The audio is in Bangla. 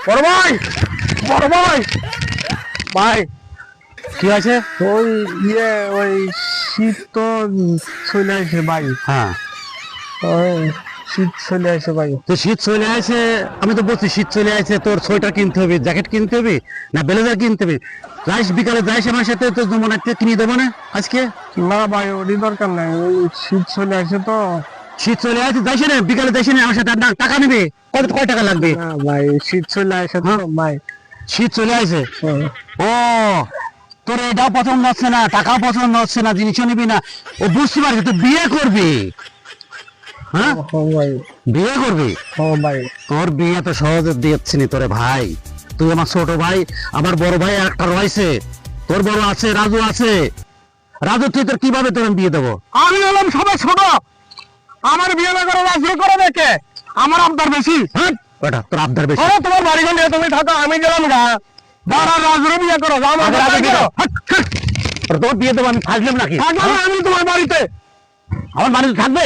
বড় ভাই, বড় ভাই, ভাই কি আছে? ওই ওই শীত তো চলে আসে ভাই। হ্যাঁ, ওই শীত চলে আসে ভাই। তো শীত চলে আসে, আমি তো বলছি শীত চলে আসে, তোর সোয়েটার কিনতে হবে, জ্যাকেট কিনতে হবে, না ব্লেজার কিনতে হবে। যাইস বিকালে যাইস আমার সাথে, তো মনে একটা কিনে দেবো না আজকে। না ভাই, ওরই দরকার নাই, ওই শীত চলে আসে তো। শীত চলে আসে, যাইস না বিকালে, যাইস না আমার সাথে। আর না, টাকা নেবে কয় টাকা লাগবে? না ভাই, শীত চলে আসে তো ভাই। শীত চলে আসে, হুম। ও তোর এটাও পছন্দ হচ্ছে না, টাকাও পছন্দ হচ্ছে না, জিনিসও নিবি না। ও বুঝতে পারছি, তুই বিয়ে করবি। হ্যাঁ, ও ভাই, বিয়ে করবি। ও ভাই, তোর বিয়ে তো সহজে দিচ্ছি নি তোরে ভাই। তুই আমার ছোট ভাই, আমার বড় ভাই একটা রয়েছে, তোর বড় আছে, রাজু আছে। রাজু তুই তোর কিভাবে তোর আমি বিয়ে দেবো? আমি হলাম সবাই ছোট, আমার বিয়ে না করে রাজি করে দেখে আমার আবদার বেশি। হ্যাঁ বেটা, তোর আবদার বেশি। ওরে তোমার বাড়ি গন্ডে তুমি থাকো, আমি গেলাম গা। দাঁড়া, রাজুরে বিয়ে করো, যাও আমার আগে বাড়ি রাজু করো। হাট, হাট। তোর বিয়ে দেবো আমি, থাকলাম নাকি? থাকলাম না আমি তোমার বাড়িতে। আমার বাড়িতে থাকবে?